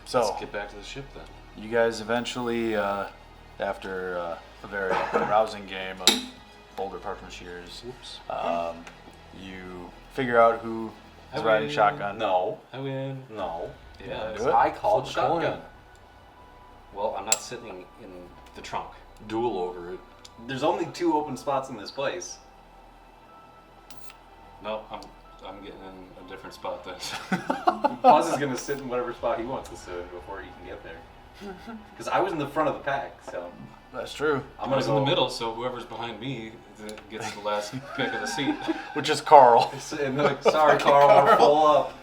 So let's get back to the ship then. you guys eventually, after a very rousing game of boulder parchment shears, you figure out who is riding shotgun. No. I win. No. Yeah. Do it? I called Flip a coin. shotgun. Well, I'm not sitting in the trunk. Duel over it. There's only 2 open spots in this place. No, I'm getting in a different spot then. Paz is gonna sit in whatever spot he wants to sit in before he can get there. Because I was in the front of the pack, so That's true. I'm I gonna was go in the middle, so whoever's behind me gets the last pick of the seat. Which is Carl. And they're like, sorry, Carl, we're full up.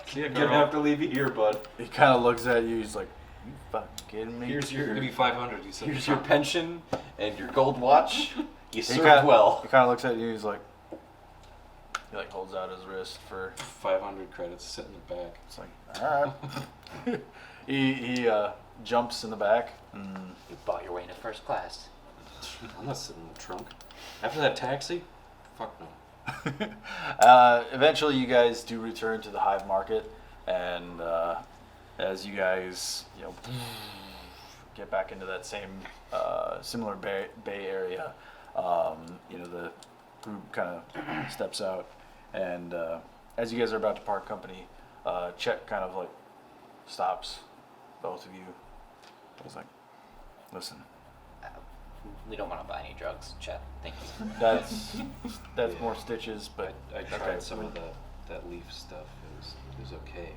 See ya, Gonna Carl. have to leave you here, bud. He kind of looks at you. He's like, "You fucking kidding me?" Here's your Maybe 500. You said. here's your pension and your gold watch. You He served kinda, well. He kind of looks at you. He's like, he like holds out his wrist for. 500 credits. Sit in the back. It's like, all right. he jumps in the back. And You bought your way into first class. I'm not sitting in the trunk. After that taxi, fuck no. eventually, you guys do return to the Hive Market, and as you guys, get back into that same similar bay area, the group kind of steps out, and as you guys are about to part company, Chet kind of like stops both of you. He's like, "Listen, We don't want to buy any drugs, Chet. Thank you. that's more stitches, but I tried okay. some of that leaf stuff. It was okay.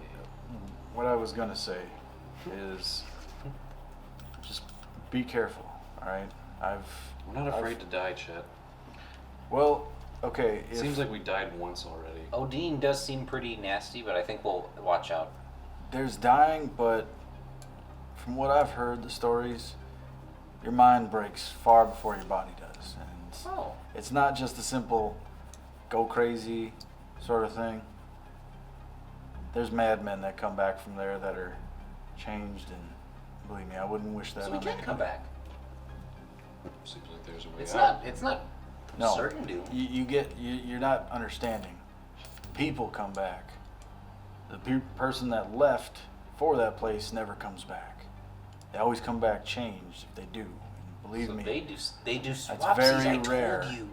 What I was gonna say is just be careful, all right? We're not afraid to die, Chet. Well, okay. It seems like we died once already. Odin does seem pretty nasty, but I think we'll watch out. there's dying, but from what I've heard, the stories, your mind breaks far before your body does, and it's not just a simple go crazy sort of thing. There's madmen that come back from there that are changed, and believe me, I wouldn't wish that So we on can anyone. come back. Seems like there's a way It's out. not. It's not No, certain doom. you're not understanding. People come back. The person that left for that place never comes back. They always come back changed if they do. And believe So me, they do swapsies. very I told rare. you.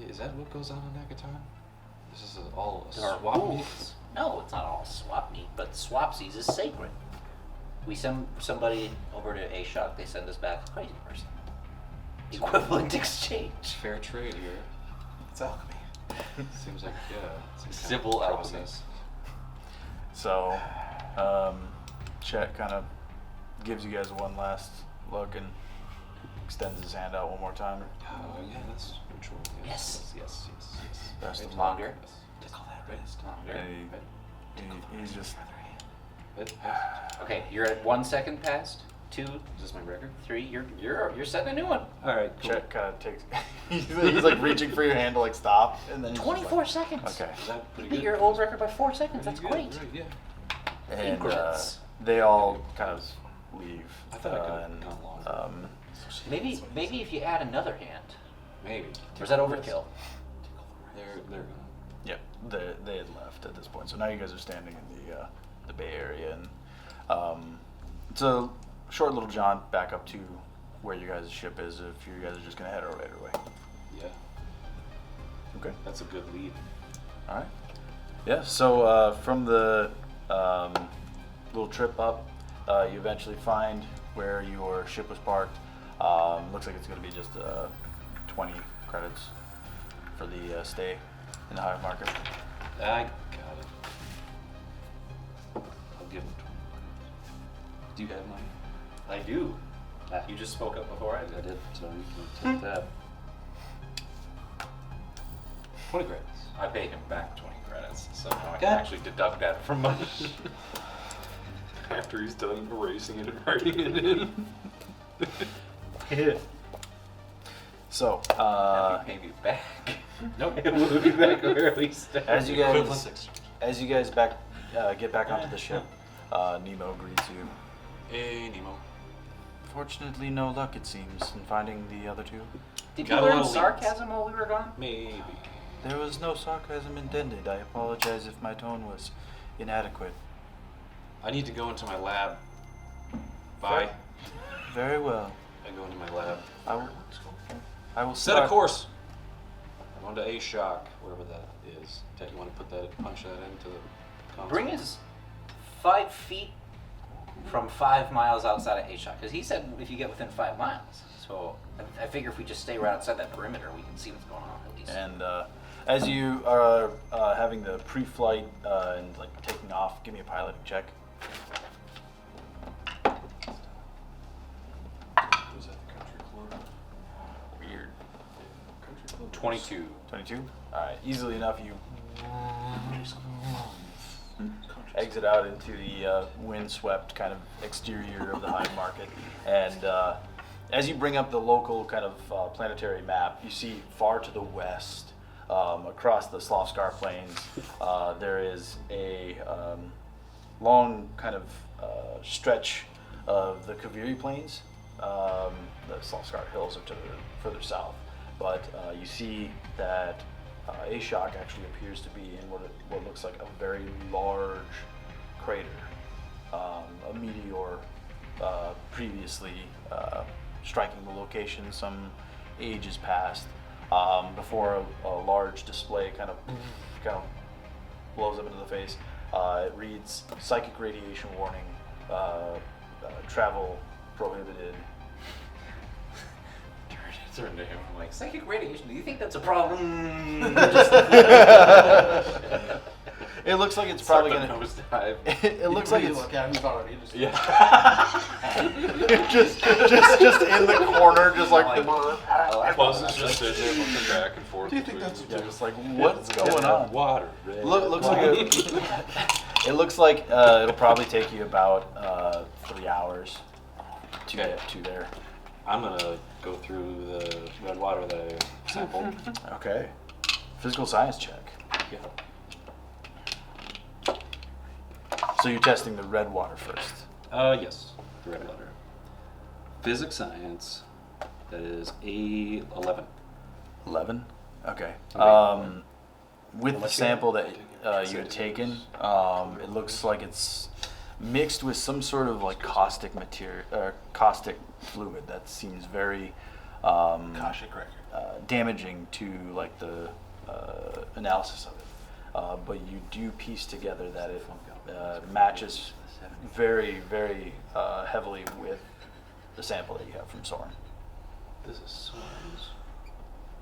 Is that what goes on in Nakatown? This is all a There are swap meet? rules. No, it's not all swap meet, but swapsies is sacred. We send somebody over to A-Shock, they send us back a crazy person. Equivalent exchange. Fair trade here. It's alchemy. Seems like, some Civil kind of alchemy. process. So, Chet kind of gives you guys one last look and extends his hand out one more time. Oh, yeah, that's neutral. Yes. Yes. Best of luck. Longer. Yes. To call that rest. Longer. And he's just Okay, you're at 1 second past. 2. Is this my record? 3. You're setting a new one. All right, cool. Chet kind of takes. he's like reaching for your hand to like stop, and then he's just 24 seconds. Like, okay. Is that You pretty beat good? your old record by 4 seconds. That's Pretty great. good, right, yeah. And Increments. they all kind of leave. I thought I could have and, gone longer. Maybe if you add another hand. Maybe. Or is that overkill? They're gone. Yeah, they had left at this point, so now you guys are standing in the Bay Area, and it's a short little jaunt back up to where you guys' ship is. If you guys are just gonna head right away. Yeah, Okay. that's a good lead. All right. Yeah. So from the little trip up, you eventually find where your ship was parked. Looks like it's gonna be just 20 credits for the stay in the Hive Market. I got it. I'll give him 20. Do you have money? I do. You just spoke up before I did. I did, so you can take that. 20 credits. I pay him back 20 credits, so now I can God. actually deduct that from my. After he's done erasing it and writing it in. So Have you pay me back? Nope. It will be back where we started. as you Equivalent guys exchange. get back onto the ship, Nemo greets you. Hey, Nemo. Fortunately, no luck it seems in finding the other two. Did Got a you learn lot of leads. sarcasm while we were gone? Maybe. There was no sarcasm intended. I apologize if my tone was inadequate. I I need to go into my lab. Bye. Very well. I go into my lab. I will Set start. a course. I'm on to A shock, wherever that is. Ted, you want to punch that into the console? Bring us 5 feet from 5 miles outside of A-Shock. Because he said if you get within 5 miles. So I figure if we just stay right outside that perimeter, we can see what's going on at least. And as you are having the pre-flight and like taking off, give me a piloting check. Was that the country club? Weird. Country club. 22. 22. All right. Easily enough, you exit out into the windswept kind of exterior of the hive market, and as you bring up the local kind of planetary map, you see far to the west, across the Slavskar plains, there is a long kind of stretch of the Kaviri plains. The Slavskar hills are to the further south, but you see that Ashok actually appears to be in what looks like a very large crater. A meteor previously striking the location some ages past, before a large display kind of blows up into the face. It reads psychic radiation warning, travel prohibited. Turn to him. I'm like, Psychic radiation, do you think that's a problem? It looks like it's probably gonna. nosedive. It looks like it's Look at him, he's already just. Yeah. just in the corner, just like. Buzz is just sitting there looking back and forth. Do you think between that's Yeah, just like what's going on? Water. Looks like it looks like it'll probably take you about 3 hours to get to there. I'm gonna go through the red water that I sampled. Okay. Physical science check. Yeah. So you're testing the red water first. Yes. The red water. Physics science. That is A11. 11. Okay. Okay. With the sample that you had taken, it looks like it's mixed with some sort of like caustic material, caustic fluid that seems very Kashyyyk record. damaging to like the analysis of it. But you do piece together that it matches very, very heavily with the sample that you have from Soren. This is Soren's.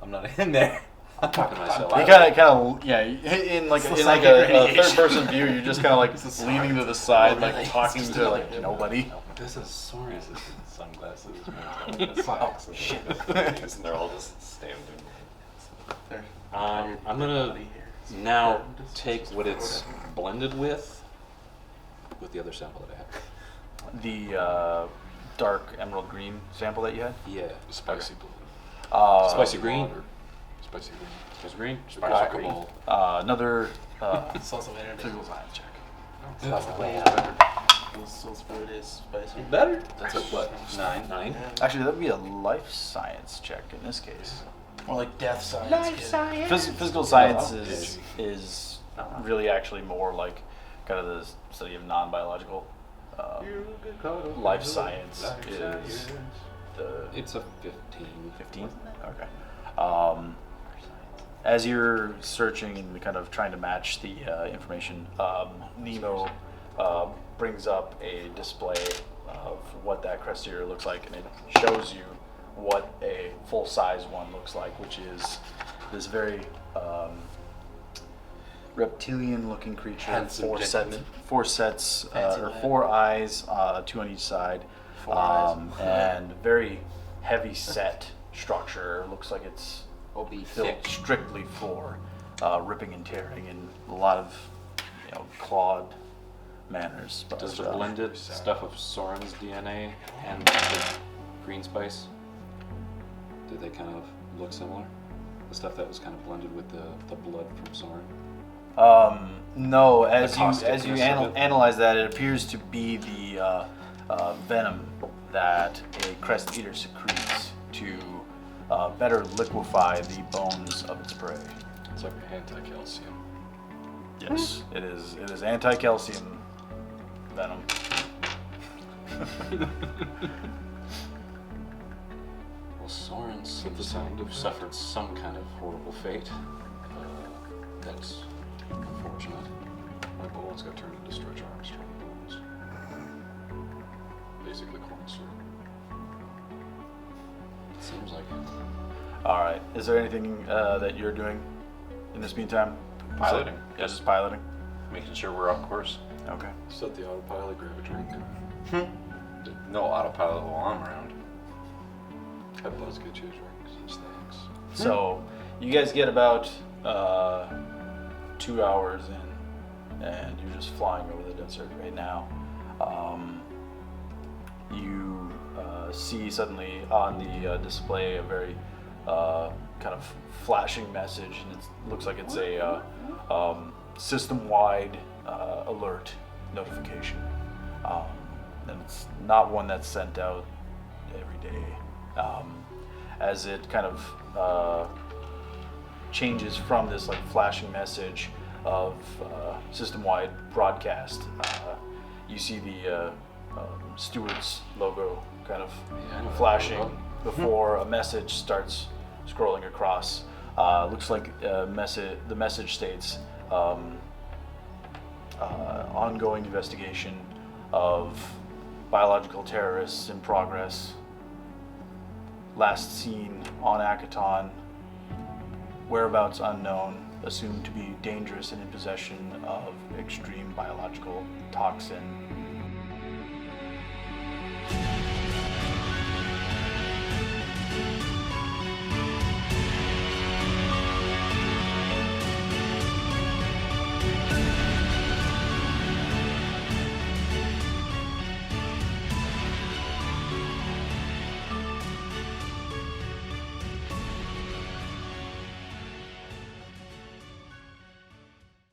I'm not in there. I'm talking to myself. You kind of, yeah. In like It's in the like psychic a radiation. third-person view, you're just kind of like It's a leaning to the Soren. side, Oh, like really? talking It's to just like like- nobody. This is Soren's. Sunglasses. Oh shit! And they're all just standing. There. I'm gonna now take what it's blended with the other sample that I have. The dark emerald green sample that you had. Yeah. Spicy blue. Spicy green. Water. Spicy green. Spicy green. Alright. Guacamole. Another It's also better than physical science check. That's the way out. This food is spicy. Better? That's a what? 9. Yeah. Actually, that would be a life science check in this case. More like death science. kid. Physical science is really actually more like kind of the study of non-biological. Life science is the It's a 15. 15? Okay. As you're searching and kind of trying to match the information, Nemo brings up a display of what that cresteria looks like, and it shows you what a full-size one looks like, which is this very reptilian-looking creature. Handsome Four gentleman. sets, Fancy or lad. 4 eyes, 2 on each side, 4 eyes. and very heavy set structure. Looks like it's Will be built thick. strictly for ripping and tearing in a lot of clawed manners. But, Does the blended stuff of Soren's DNA and the green spice, did they kind of look similar? The stuff that was kind of blended with the blood from Soren? No, as you causticness of it? analyze that, it appears to be the venom that a crest eater secretes to better liquefy the bones of its prey. It's like anti-calcium. Yes, it is. It is anti-calcium venom. Well, Soren seems to have suffered some kind of horrible fate. That's unfortunate. My bullets got turned into Stretch Armstrong bones. Basically corn syrup. Seems like it. All right. Is there anything that you're doing in this meantime? Piloting. Yeah, just piloting. Making sure we're on course. Okay. Set the autopilot, grab a drink. No autopilot while I'm around. Have Buzz get you a drink, some snacks. So you guys get about 2 hours in, and you're just flying over the desert right now. You see suddenly on the display a very kind of flashing message, and it looks like it's a system-wide alert notification. And it's not one that's sent out every day. As it kind of changes from this like flashing message of system-wide broadcast, you see the Stewart's logo kind of Yeah, I know that flashing logo. before a message starts scrolling across. Looks like the message states ongoing investigation of biological terrorists in progress. Last seen on Akaton. Whereabouts unknown. Assumed to be dangerous and in possession of extreme biological toxin.